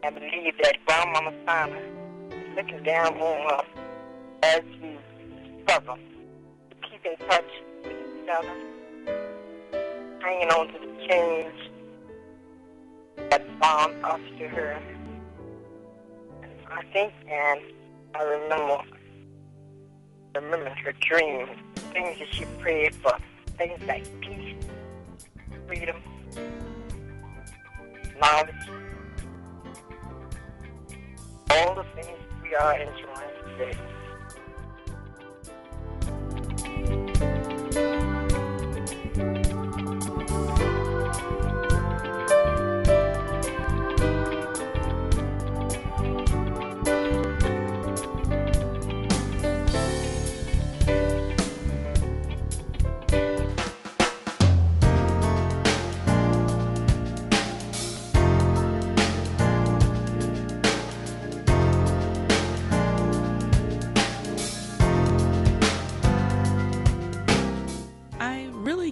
I believe that Grandmama Sina is looking down on us as we struggle to keep in touch with each other, hanging on to the change that bound us to her. I think, and I remember her dreams, things that she prayed for, things like peace, freedom, knowledge, all the things we are enjoying today.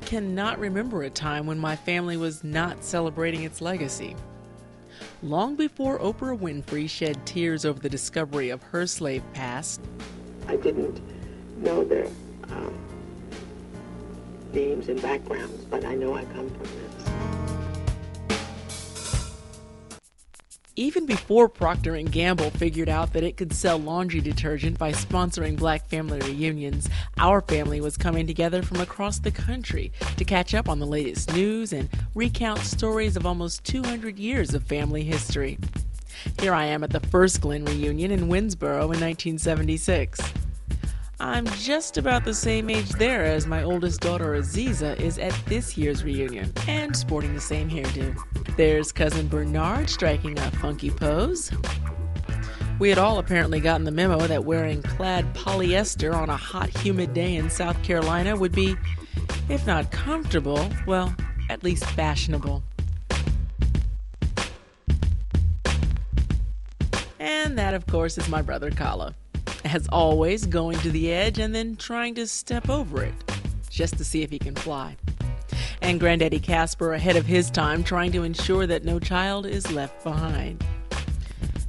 Cannot remember a time when my family was not celebrating its legacy. Long before Oprah Winfrey shed tears over the discovery of her slave past, I didn't know their names and backgrounds, but I know I come from this. Even before Procter & Gamble figured out that it could sell laundry detergent by sponsoring black family reunions, our family was coming together from across the country to catch up on the latest news and recount stories of almost 200 years of family history. Here I am at the first Glen reunion in Winsboro in 1976. I'm just about the same age there as my oldest daughter Aziza is at this year's reunion, and sporting the same hairdo. There's cousin Bernard striking a funky pose. We had all apparently gotten the memo that wearing plaid polyester on a hot, humid day in South Carolina would be, if not comfortable, well, at least fashionable. And that, of course, is my brother Kala. As always, going to the edge and then trying to step over it, just to see if he can fly. And Granddaddy Casper ahead of his time, trying to ensure that no child is left behind.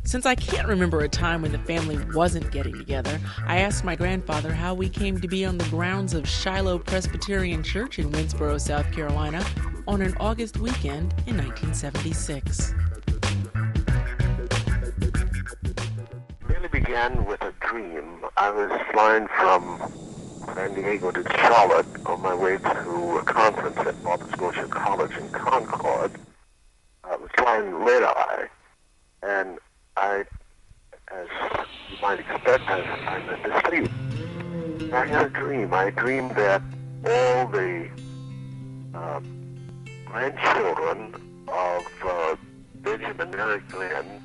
Since I can't remember a time when the family wasn't getting together, I asked my grandfather how we came to be on the grounds of Shiloh Presbyterian Church in Winsboro, South Carolina, on an August weekend in 1976. It began with a dream. I was flying from San Diego to Charlotte on my way to a conference at Nova Scotia College in Concord. I was flying red-eye, and I, as you might expect, I'm asleep. I had a dream. I dreamed that all the grandchildren of Benjamin and Mary Glenn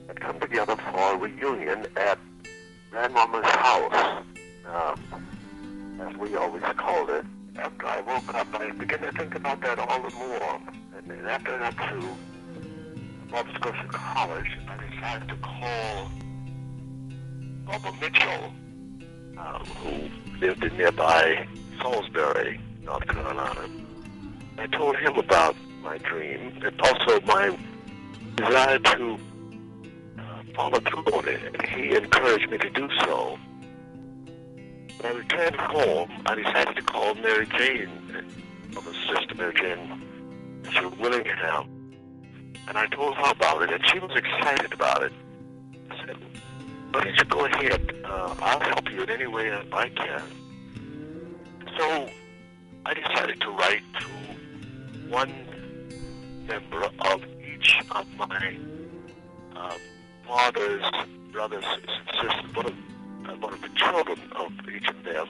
had come together for a reunion at Grandmama's house, as we always called it. After I woke up, I began to think about that all the more. And then after I got to Nova Scotia College, I decided to call Barbara Mitchell, who lived in nearby Salisbury, North Carolina. I told him about my dream and also my desire to follow through on it, and he encouraged me to do so. When I returned home, I decided to call Mary Jane, my sister Mary Jane, to Willingham, and I told her about it, and she was excited about it. I said, why don't you go ahead, I'll help you in any way I can. So I decided to write to one member of each of my father's brothers and sisters, one of the children of each of them.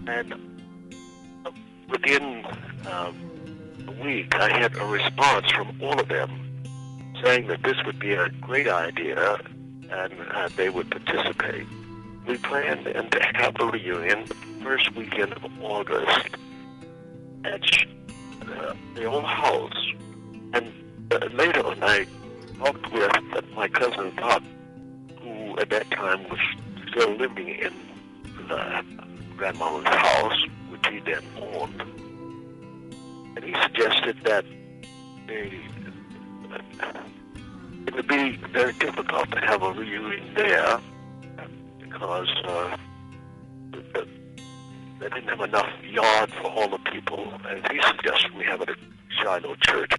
And within a week, I had a response from all of them saying that this would be a great idea and they would participate. We planned to have a reunion the first weekend of August at the old house. And later on, I talked with my cousin Doc, who at that time was still living in Grandmama's house, which he then owned. And he suggested that it would be very difficult to have a reunion there because they didn't have enough yard for all the people, as he suggested we have it at Shiloh Church.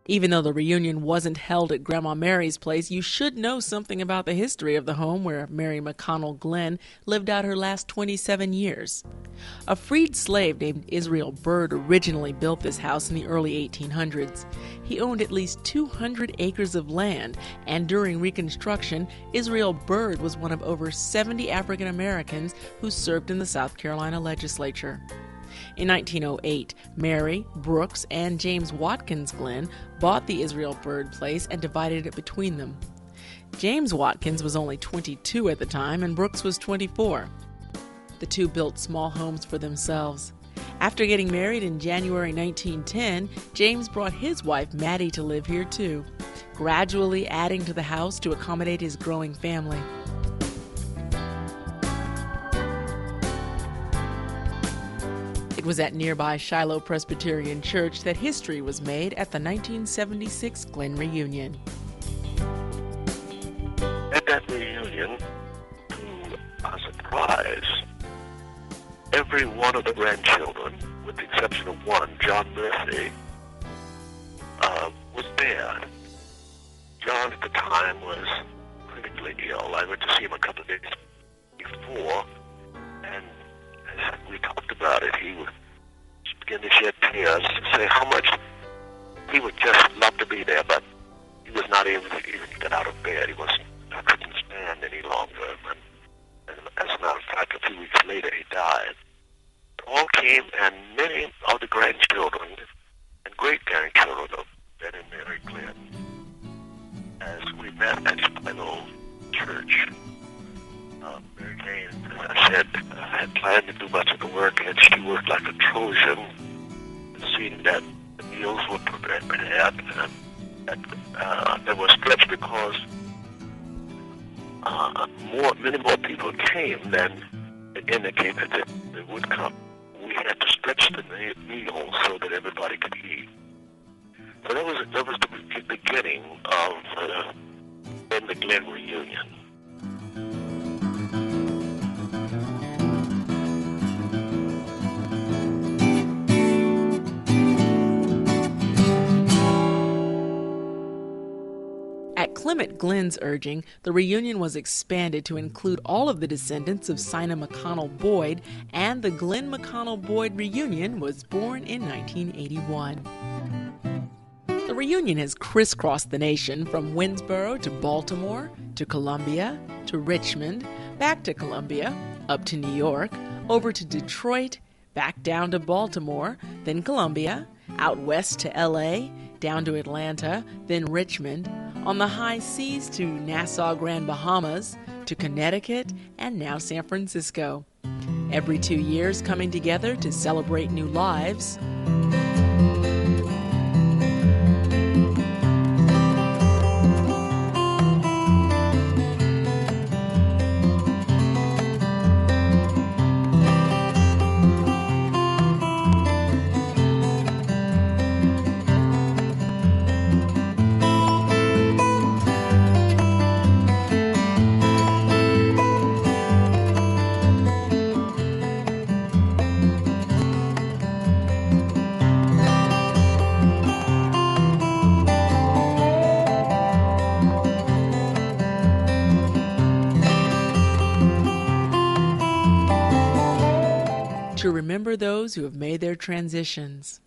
Even though the reunion wasn't held at Grandma Mary's place, you should know something about the history of the home where Mary McConnell Glenn lived out her last 27 years. A freed slave named Israel Bird originally built this house in the early 1800s. He owned at least 200 acres of land, and during Reconstruction, Israel Bird was one of over 70 African Americans who served in the South Carolina legislature. In 1908, Mary, Brooks, and James Watkins Glenn bought the Israel Bird place and divided it between them. James Watkins was only 22 at the time, and Brooks was 24. The two built small homes for themselves. After getting married in January 1910, James brought his wife Maddie to live here too, gradually adding to the house to accommodate his growing family. It was at nearby Shiloh Presbyterian Church that history was made at the 1976 Glenn reunion. At that reunion, to our surprise, every one of the grandchildren, with the exception of one, John Murphy, was there. John at the time was critically ill. I went to see him a couple of days before, and as we talked about it, he would begin to shed tears to say how much he would just love to be there, but he was not able to even get out of bed. I couldn't stand any longer. And as a matter of fact, a few weeks later, he died. All came, and many of the grandchildren and great-grandchildren of Ben and Mary Glenn, as we met at Shiloh Church. Mary Jane, as I said, had planned to do much of the work, and she worked like a Trojan, seeing that the meals were prepared, and that they were stretched because many more people came than indicated that they would come. We had to stretch the meal so that everybody could eat. So that was the beginning of the Glenn reunion. At Clement Glenn's urging, the reunion was expanded to include all of the descendants of Sina McConnell Boyd, and the Glenn McConnell Boyd reunion was born in 1981. The reunion has crisscrossed the nation from Winsboro to Baltimore, to Columbia, to Richmond, back to Columbia, up to New York, over to Detroit, back down to Baltimore, then Columbia, out west to L.A., down to Atlanta, then Richmond, on the high seas to Nassau, Grand Bahamas, to Connecticut, and now San Francisco. Every 2 years coming together to celebrate new lives. To remember those who have made their transitions.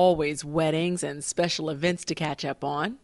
always weddings and special events to catch up on.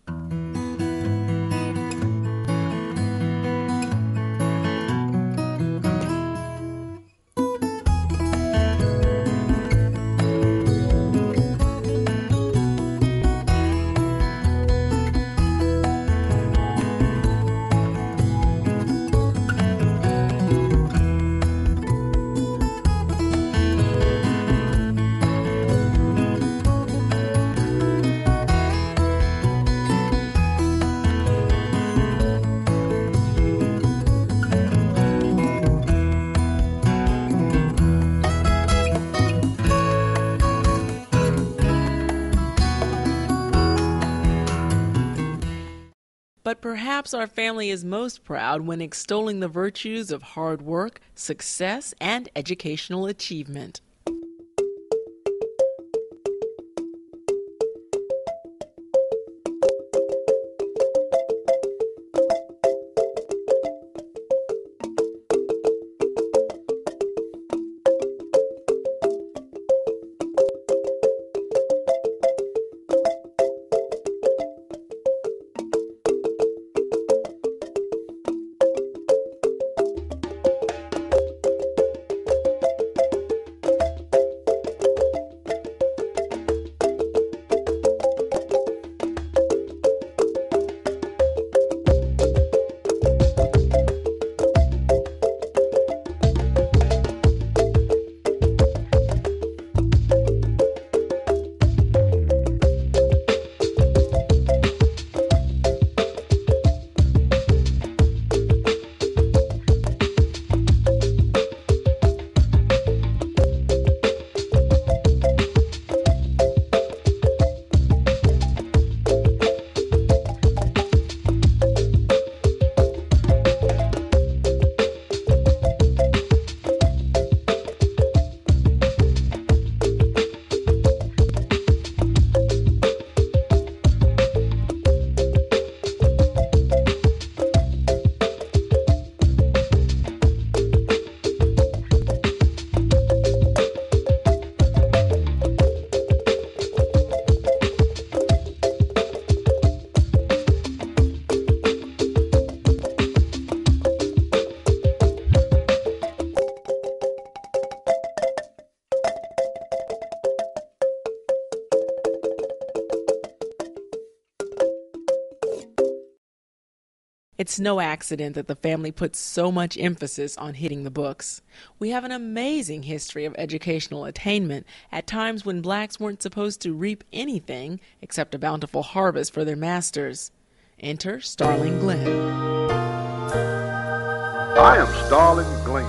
But perhaps our family is most proud when extolling the virtues of hard work, success, and educational achievement. It's no accident that the family puts so much emphasis on hitting the books. We have an amazing history of educational attainment at times when blacks weren't supposed to reap anything except a bountiful harvest for their masters. Enter Starling Glenn. I am Starling Glenn,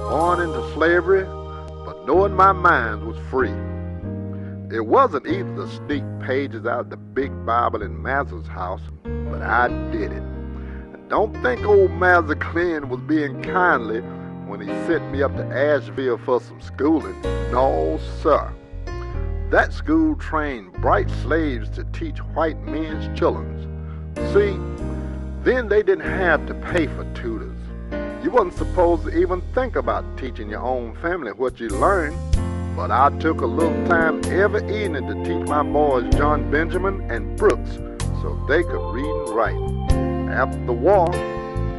born into slavery, but knowing my mind was free. It wasn't either to sneak pages out of the big Bible in Mazza's house, but I did it. Don't think old Master Glenn was being kindly when he sent me up to Asheville for some schooling. No, sir. That school trained bright slaves to teach white men's children. See, then they didn't have to pay for tutors. You wasn't supposed to even think about teaching your own family what you learned. But I took a little time every evening to teach my boys John Benjamin and Brooks so they could read and write. After the war,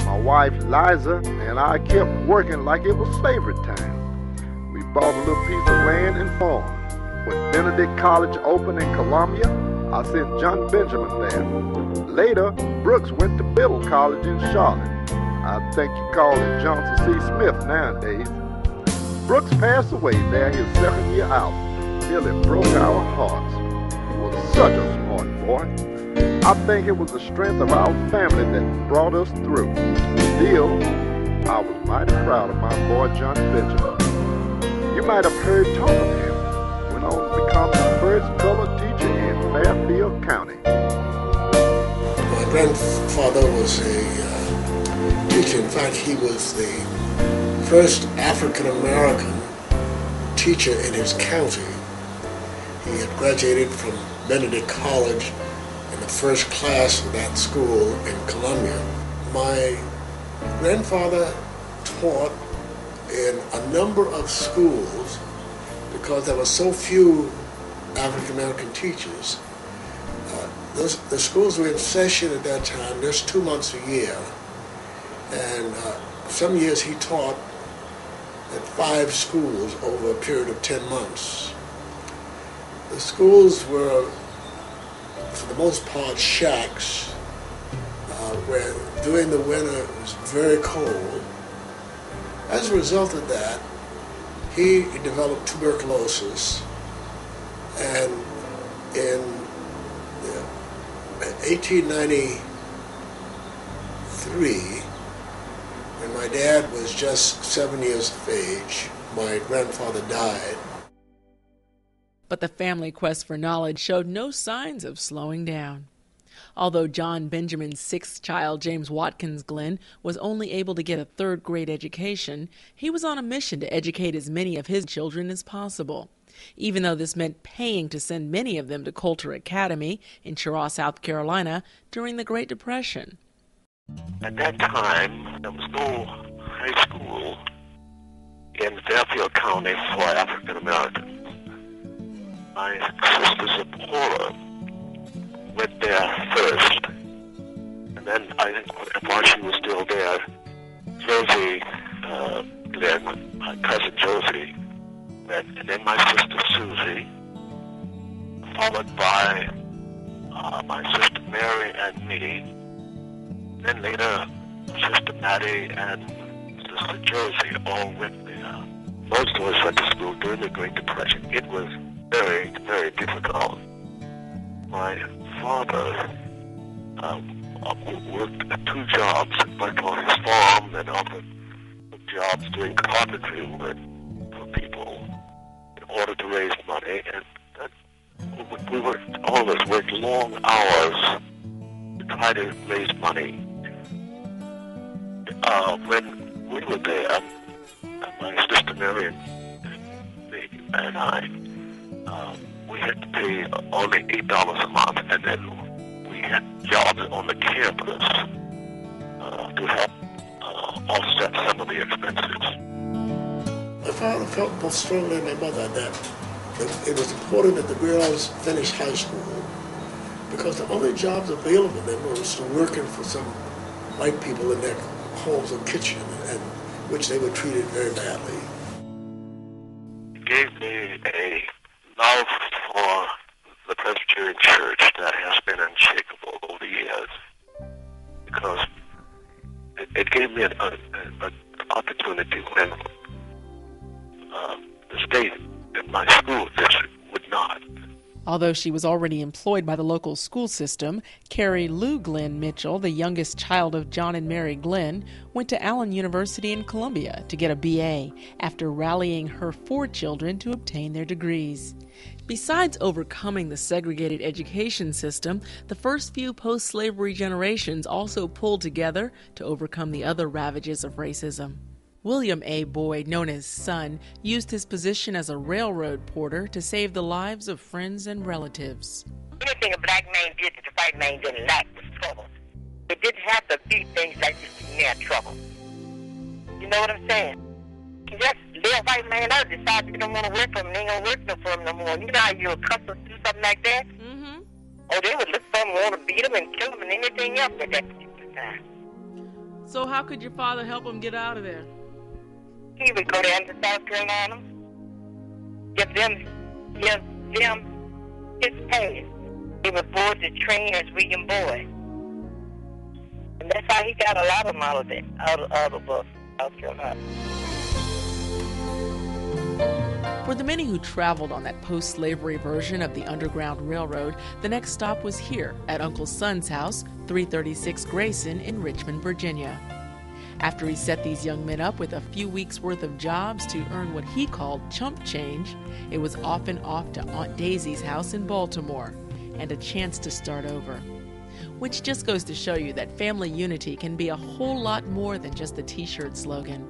my wife Liza and I kept working like it was slavery time. We bought a little piece of land and farm. When Benedict College opened in Columbia, I sent John Benjamin there. Later, Brooks went to Biddle College in Charlotte. I think you call it Johnson C. Smith nowadays. Brooks passed away there his second year out. Nearly broke our hearts. He was such a smart boy. I think it was the strength of our family that brought us through. Still, I was mighty proud of my boy John Benjamin. You might have heard talk of him. Went on to become the first colored teacher in Fairfield County. My grandfather was a teacher. In fact, he was the first African-American teacher in his county. He had graduated from Benedict College in the first class of that school in Columbia. My grandfather taught in a number of schools because there were so few African American teachers. The schools were in session at that time, just 2 months a year. And some years he taught at 5 schools over a period of 10 months. The schools were, for the most part, shacks, where during the winter it was very cold. As a result of that, he developed tuberculosis, and in 1893, when my dad was just 7 years of age, my grandfather died. But the family quest for knowledge showed no signs of slowing down. Although John Benjamin's sixth child, James Watkins Glenn, was only able to get a third-grade education, he was on a mission to educate as many of his children as possible, even though this meant paying to send many of them to Coulter Academy in Cheraw, South Carolina, during the Great Depression. At that time, there was no high school in Fairfield County for African Americans. My sister Zipporah went there first, and then I think while she was still there, Josie Glenn, my cousin Josie, went, and then my sister Susie, followed by my sister Mary and me. Then later, Sister Maddie and Sister Josie all went there. Most of us went to school during the Great Depression. It was very, very difficult. My father worked at 2 jobs, worked on his farm and other jobs doing carpentry work for people in order to raise money. And we worked, all of us worked long hours to try to raise money. When we were there, my sister Mary and I, we had to pay only $8 a month, and then we had jobs on the campus to help offset some of the expenses. My father felt both strongly and my mother that it was important that the girls finish high school, because the only jobs available then was working for some white people in their homes or kitchen, and which they were treated very badly. It gave me a love for the Presbyterian Church that has been unshakable over the years, because it gave me an opportunity when the state and my school district would not. Although she was already employed by the local school system, Carrie Lou Glenn Mitchell, the youngest child of John and Mary Glenn, went to Allen University in Columbia to get a BA after rallying her 4 children to obtain their degrees. Besides overcoming the segregated education system, the first few post-slavery generations also pulled together to overcome the other ravages of racism. William A. Boyd, known as Son, used his position as a railroad porter to save the lives of friends and relatives. Anything a black man did that the white man didn't like was trouble. It didn't have to be things like you see now, trouble. You know what I'm saying? You just let a white man out, decide you don't want to work for him, they ain't going to work for him no more. You know how you're accustomed to do something like that? Mm-hmm. Oh, they would look for him, want to beat him and kill him and anything else at that particular time. So how could your father help him get out of there? He would go down to South Carolina, give them his pay. He would board the train as William Boyd. And that's how he got a lot of them out of South Carolina. For the many who traveled on that post-slavery version of the Underground Railroad, the next stop was here at Uncle Son's house, 336 Grayson in Richmond, Virginia. After he set these young men up with a few weeks' worth of jobs to earn what he called chump change, it was often off to Aunt Daisy's house in Baltimore, and a chance to start over. Which just goes to show you that family unity can be a whole lot more than just the t-shirt slogan.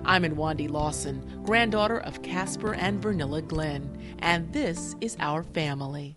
I'm Nwandi Lawson, granddaughter of Casper and Vernilla Glenn, and this is Our Family.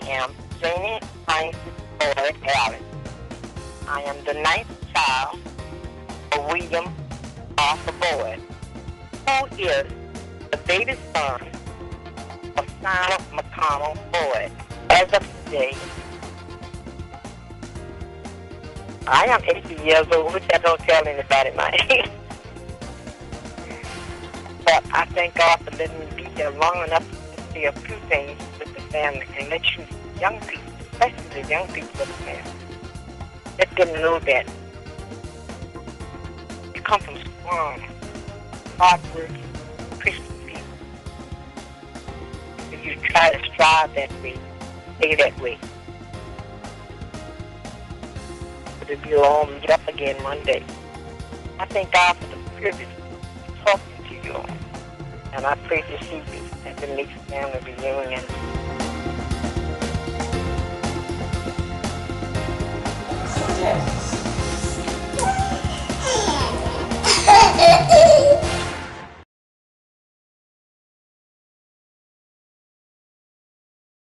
am Janie Francis Boyd Allen. I am the ninth child of William Arthur Boyd, who is the baby son of Sina McConnell Boyd. As of today, I am 80 years old, which I don't tell anybody my age. But I thank God for letting me be here long enough to see a few things with the family and let you young people, especially the young people of the family, let them know that you come from strong, hard-working Christian people. If you try to strive that way, stay that way. But if you'll all meet up again one day. I thank God for the privilege of talking to you all. And I pray to see you at the next family reunion.